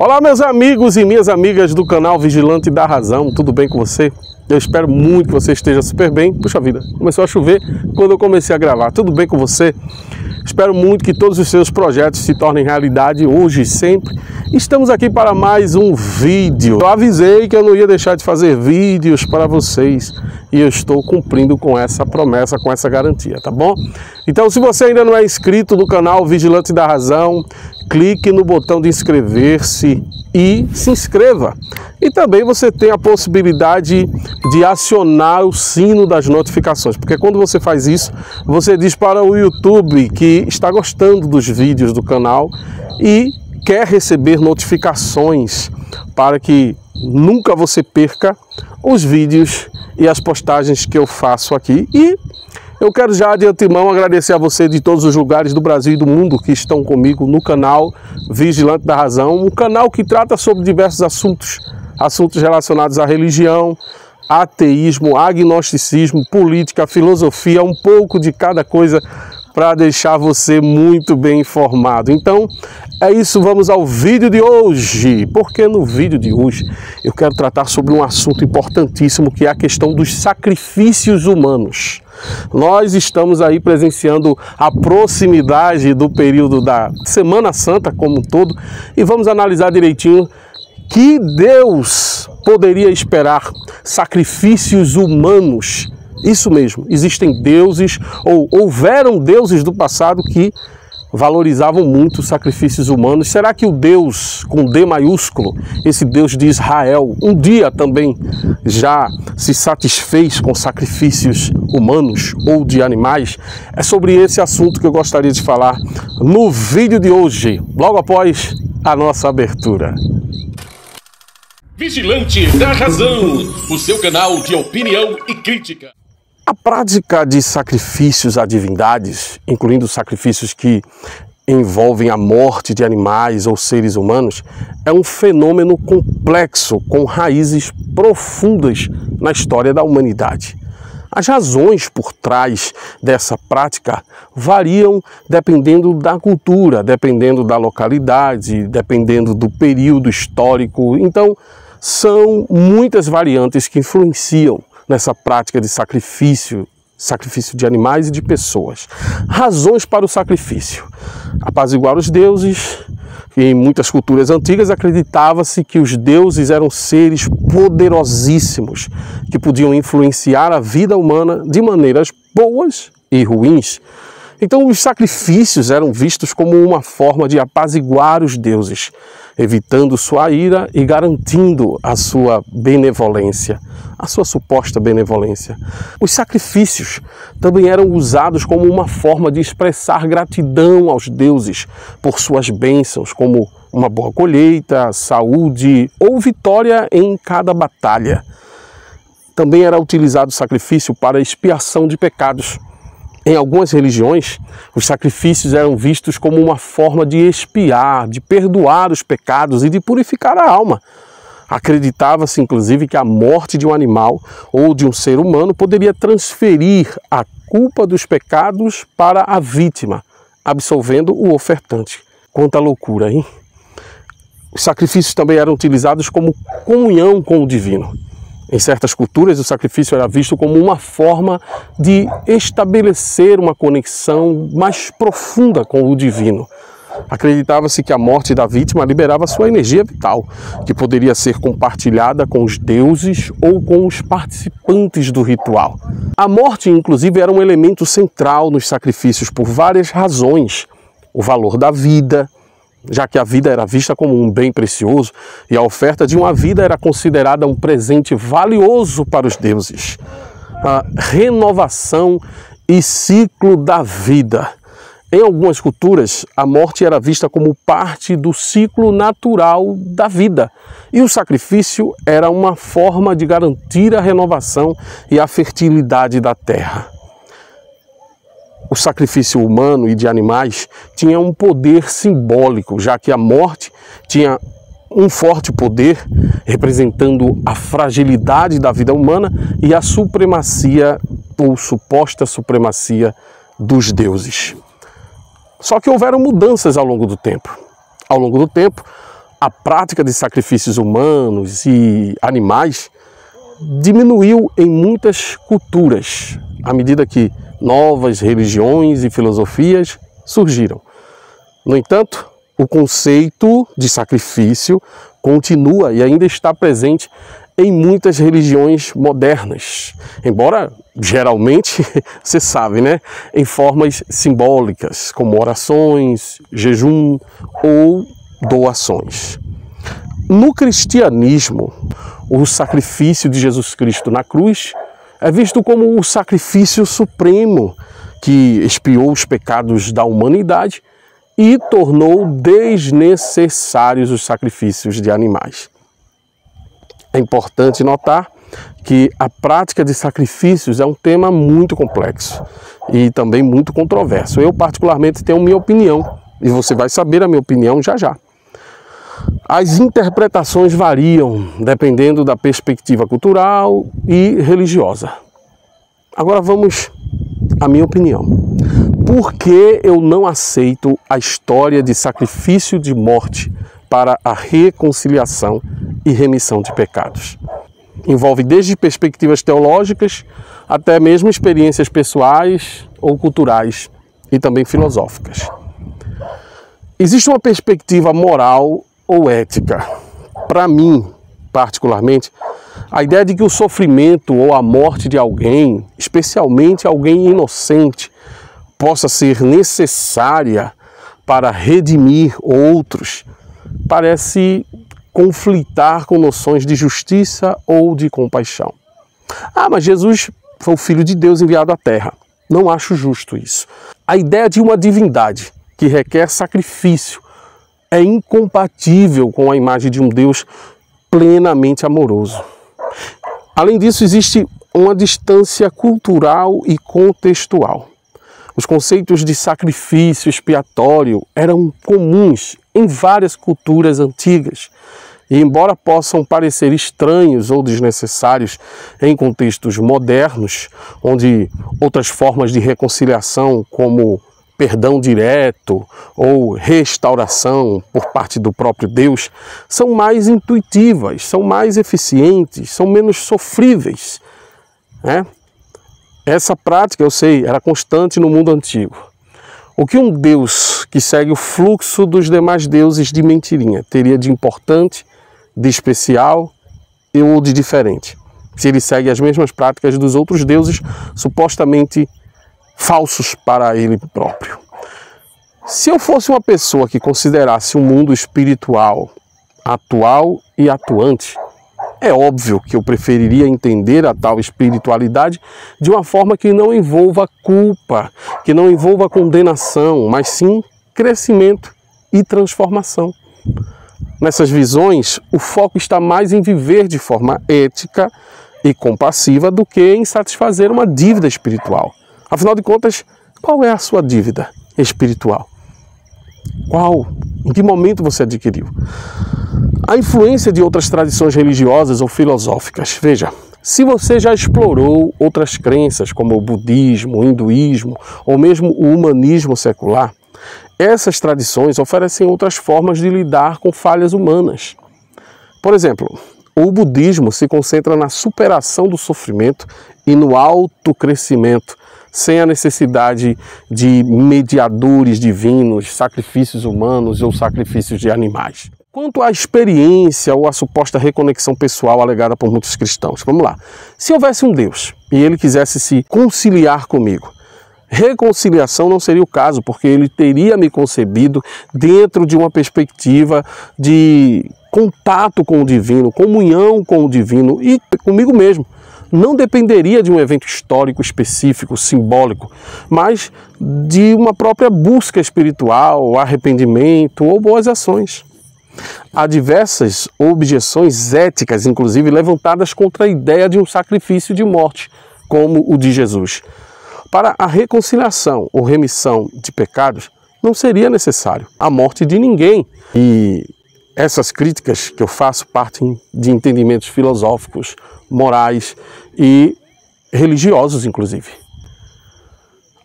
Olá, meus amigos e minhas amigas do canal Vigilante da Razão, tudo bem com você? Eu espero muito que você esteja super bem. Puxa vida, começou a chover quando eu comecei a gravar. Tudo bem com você? Espero muito que todos os seus projetos se tornem realidade hoje e sempre. Estamos aqui para mais um vídeo. Eu avisei que eu não ia deixar de fazer vídeos para vocês e eu estou cumprindo com essa promessa, com essa garantia, tá bom? Então, se você ainda não é inscrito no canal Vigilante da Razão, clique no botão de inscrever-se e se inscreva. E também você tem a possibilidade de acionar o sino das notificações, porque quando você faz isso, você diz para o YouTube que está gostando dos vídeos do canal e quer receber notificações para que nunca você perca os vídeos e as postagens que eu faço aqui. E eu quero já de antemão agradecer a você de todos os lugares do Brasil e do mundo que estão comigo no canal Vigilante da Razão, um canal que trata sobre diversos assuntos relacionados à religião, ateísmo, agnosticismo, política, filosofia, um pouco de cada coisa para deixar você muito bem informado. Então, é isso, vamos ao vídeo de hoje, porque no vídeo de hoje eu quero tratar sobre um assunto importantíssimo, que é a questão dos sacrifícios humanos. Nós estamos aí presenciando a proximidade do período da Semana Santa como um todo e vamos analisar direitinho que Deus poderia esperar sacrifícios humanos. Isso mesmo, existem deuses ou houveram deuses do passado que valorizavam muito os sacrifícios humanos. Será que o Deus com D maiúsculo, esse Deus de Israel, um dia também já se satisfez com sacrifícios humanos ou de animais? É sobre esse assunto que eu gostaria de falar no vídeo de hoje, logo após a nossa abertura. Vigilante da Razão, o seu canal de opinião e crítica. A prática de sacrifícios a divindades, incluindo sacrifícios que envolvem a morte de animais ou seres humanos, é um fenômeno complexo com raízes profundas na história da humanidade. As razões por trás dessa prática variam dependendo da cultura, dependendo da localidade, dependendo do período histórico. Então, são muitas variantes que influenciam nessa prática de sacrifício de animais e de pessoas. Razões para o sacrifício: apaziguar os deuses. Em muitas culturas antigas acreditava-se que os deuses eram seres poderosíssimos que podiam influenciar a vida humana de maneiras boas e ruins. Então os sacrifícios eram vistos como uma forma de apaziguar os deuses, evitando sua ira e garantindo a sua benevolência, a sua suposta benevolência. Os sacrifícios também eram usados como uma forma de expressar gratidão aos deuses por suas bênçãos, como uma boa colheita, saúde ou vitória em cada batalha. Também era utilizado o sacrifício para expiação de pecados. Em algumas religiões, os sacrifícios eram vistos como uma forma de expiar, de perdoar os pecados e de purificar a alma. Acreditava-se, inclusive, que a morte de um animal ou de um ser humano poderia transferir a culpa dos pecados para a vítima, absolvendo o ofertante. Quanta loucura, hein? Os sacrifícios também eram utilizados como comunhão com o divino. Em certas culturas, o sacrifício era visto como uma forma de estabelecer uma conexão mais profunda com o divino. Acreditava-se que a morte da vítima liberava sua energia vital, que poderia ser compartilhada com os deuses ou com os participantes do ritual. A morte, inclusive, era um elemento central nos sacrifícios por várias razões. O valor da vida, já que a vida era vista como um bem precioso e a oferta de uma vida era considerada um presente valioso para os deuses. A renovação e ciclo da vida. Em algumas culturas, a morte era vista como parte do ciclo natural da vida e o sacrifício era uma forma de garantir a renovação e a fertilidade da terra. O sacrifício humano e de animais tinha um poder simbólico, já que a morte tinha um forte poder, representando a fragilidade da vida humana e a supremacia ou suposta supremacia dos deuses. Só que houveram mudanças ao longo do tempo. Ao longo do tempo, a prática de sacrifícios humanos e animais diminuiu em muitas culturas, à medida que novas religiões e filosofias surgiram. No entanto, o conceito de sacrifício continua e ainda está presente em muitas religiões modernas, embora geralmente, você sabe, né, em formas simbólicas, como orações, jejum ou doações. No cristianismo, o sacrifício de Jesus Cristo na cruz é visto como o sacrifício supremo que expiou os pecados da humanidade e tornou desnecessários os sacrifícios de animais. É importante notar que a prática de sacrifícios é um tema muito complexo e também muito controverso. Eu particularmente tenho minha opinião e você vai saber a minha opinião já já. As interpretações variam dependendo da perspectiva cultural e religiosa. Agora vamos à minha opinião. Por que eu não aceito a história de sacrifício de morte para a reconciliação e remissão de pecados? Envolve desde perspectivas teológicas até mesmo experiências pessoais ou culturais e também filosóficas. Existe uma perspectiva moral ou ética. Para mim, particularmente, a ideia de que o sofrimento ou a morte de alguém, especialmente alguém inocente, possa ser necessária para redimir outros, parece conflitar com noções de justiça ou de compaixão. Mas Jesus foi o Filho de Deus enviado à Terra. Não acho justo isso. A ideia de uma divindade que requer sacrifício é incompatível com a imagem de um Deus plenamente amoroso. Além disso, existe uma distância cultural e contextual. Os conceitos de sacrifício expiatório eram comuns em várias culturas antigas e, embora possam parecer estranhos ou desnecessários em contextos modernos, onde outras formas de reconciliação, como perdão direto ou restauração por parte do próprio Deus, são mais intuitivas, são mais eficientes, são menos sofríveis, né? Essa prática, eu sei, era constante no mundo antigo. O que um Deus que segue o fluxo dos demais deuses de mentirinha teria de importante, de especial ou de diferente, se ele segue as mesmas práticas dos outros deuses supostamente falsos para ele próprio? Se eu fosse uma pessoa que considerasse o mundo espiritual atual e atuante, é óbvio que eu preferiria entender a tal espiritualidade de uma forma que não envolva culpa, que não envolva condenação, mas sim crescimento e transformação. Nessas visões, o foco está mais em viver de forma ética e compassiva do que em satisfazer uma dívida espiritual. Afinal de contas, qual é a sua dívida espiritual? Qual? Em que momento você adquiriu? A influência de outras tradições religiosas ou filosóficas. Veja, se você já explorou outras crenças, como o budismo, o hinduísmo ou mesmo o humanismo secular, essas tradições oferecem outras formas de lidar com falhas humanas. Por exemplo, o budismo se concentra na superação do sofrimento e no autocrescimento, sem a necessidade de mediadores divinos, sacrifícios humanos ou sacrifícios de animais. Quanto à experiência ou à suposta reconexão pessoal alegada por muitos cristãos, vamos lá. Se houvesse um Deus e ele quisesse se conciliar comigo, reconciliação não seria o caso, porque ele teria me concebido dentro de uma perspectiva de contato com o divino, comunhão com o divino e comigo mesmo. Não dependeria de um evento histórico específico, simbólico, mas de uma própria busca espiritual, arrependimento ou boas ações. Há diversas objeções éticas, inclusive levantadas contra a ideia de um sacrifício de morte, como o de Jesus. Para a reconciliação ou remissão de pecados, não seria necessário a morte de ninguém. E essas críticas que eu faço partem de entendimentos filosóficos, morais e religiosos, inclusive.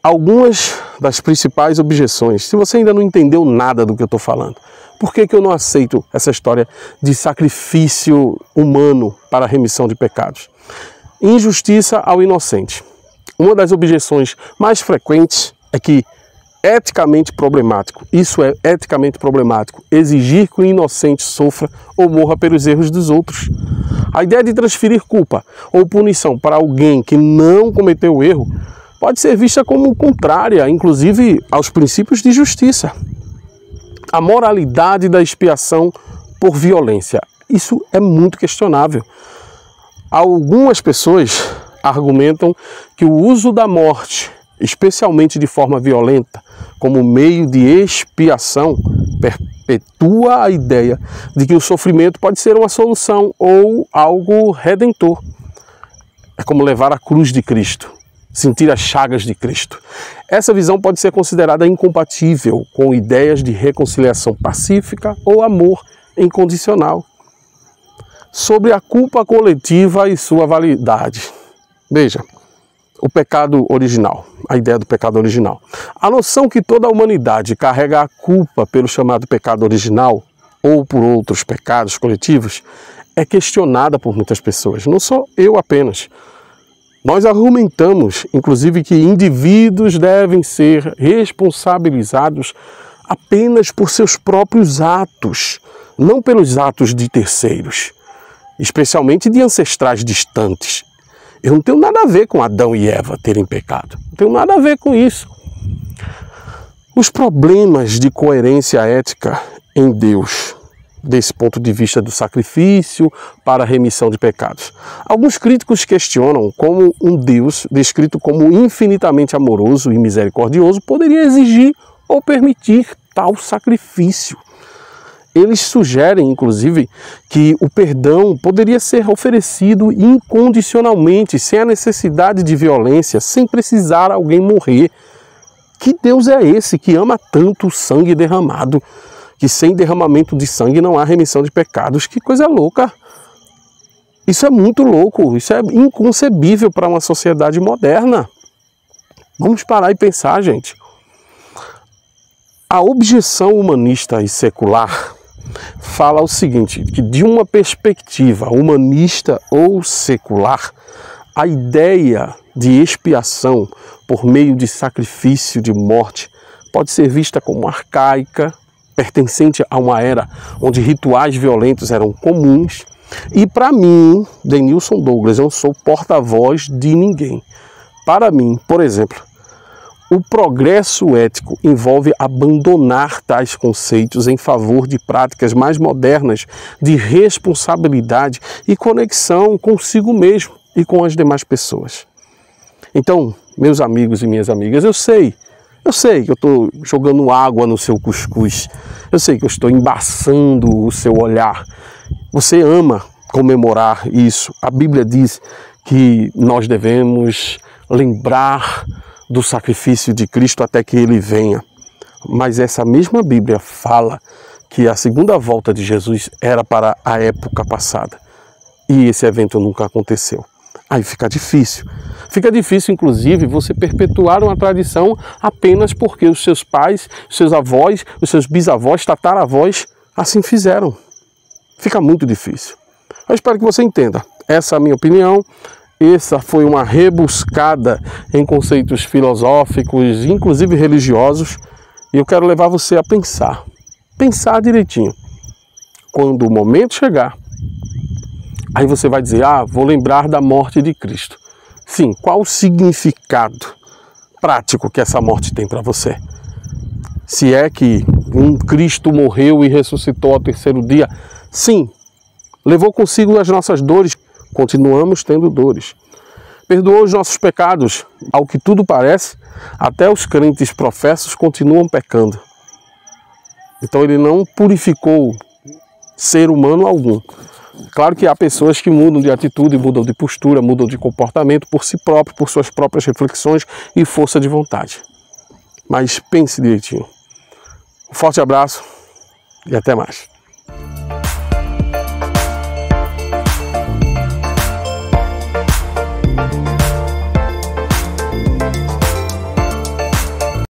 Algumas das principais objeções, se você ainda não entendeu nada do que eu estou falando, Por que eu não aceito essa história de sacrifício humano para a remissão de pecados? Injustiça ao inocente. Uma das objeções mais frequentes é que eticamente problemático, isso é eticamente problemático, exigir que o inocente sofra ou morra pelos erros dos outros. A ideia de transferir culpa ou punição para alguém que não cometeu o erro pode ser vista como contrária, inclusive, aos princípios de justiça. A moralidade da expiação por violência, isso é muito questionável. Algumas pessoas argumentam que o uso da morte, especialmente de forma violenta, como meio de expiação, perpetua a ideia de que o sofrimento pode ser uma solução ou algo redentor. É como levar a cruz de Cristo, sentir as chagas de Cristo. Essa visão pode ser considerada incompatível com ideias de reconciliação pacífica ou amor incondicional. Sobre a culpa coletiva e sua validade. Veja, o pecado original, a ideia do pecado original. A noção que toda a humanidade carrega a culpa pelo chamado pecado original ou por outros pecados coletivos é questionada por muitas pessoas, não só eu apenas. Nós argumentamos, inclusive, que indivíduos devem ser responsabilizados apenas por seus próprios atos, não pelos atos de terceiros, especialmente de ancestrais distantes. Eu não tenho nada a ver com Adão e Eva terem pecado, não tenho nada a ver com isso. Os problemas de coerência ética em Deus, desse ponto de vista do sacrifício para a remissão de pecados. Alguns críticos questionam como um Deus, descrito como infinitamente amoroso e misericordioso, poderia exigir ou permitir tal sacrifício. Eles sugerem, inclusive, que o perdão poderia ser oferecido incondicionalmente, sem a necessidade de violência, sem precisar alguém morrer. Que Deus é esse que ama tanto o sangue derramado, que sem derramamento de sangue não há remissão de pecados? Que coisa louca! Isso é muito louco, isso é inconcebível para uma sociedade moderna. Vamos parar e pensar, gente. A objeção humanista e secular fala o seguinte, que de uma perspectiva humanista ou secular, a ideia de expiação por meio de sacrifício de morte pode ser vista como arcaica, pertencente a uma era onde rituais violentos eram comuns. E para mim, Denilson Douglas, eu não sou porta-voz de ninguém. Para mim, por exemplo, o progresso ético envolve abandonar tais conceitos em favor de práticas mais modernas de responsabilidade e conexão consigo mesmo e com as demais pessoas. Então, meus amigos e minhas amigas, eu sei que eu estou jogando água no seu cuscuz, eu sei que eu estou embaçando o seu olhar. Você ama comemorar isso. A Bíblia diz que nós devemos lembrar do sacrifício de Cristo até que Ele venha. Mas essa mesma Bíblia fala que a segunda volta de Jesus era para a época passada. E esse evento nunca aconteceu. Aí fica difícil. Fica difícil, inclusive, você perpetuar uma tradição apenas porque os seus pais, os seus avós, os seus bisavós, tataravós assim fizeram. Fica muito difícil. Eu espero que você entenda. Essa é a minha opinião. Essa foi uma rebuscada em conceitos filosóficos, inclusive religiosos. E eu quero levar você a pensar. Pensar direitinho. Quando o momento chegar, aí você vai dizer, vou lembrar da morte de Cristo. Sim, qual o significado prático que essa morte tem para você? Se é que um Cristo morreu e ressuscitou ao terceiro dia, sim, levou consigo as nossas dores, continuamos tendo dores. Perdoou os nossos pecados, ao que tudo parece, até os crentes professos continuam pecando. Então ele não purificou ser humano algum. Claro que há pessoas que mudam de atitude, mudam de postura, mudam de comportamento por si próprio, por suas próprias reflexões e força de vontade. Mas pense direitinho. Um forte abraço e até mais.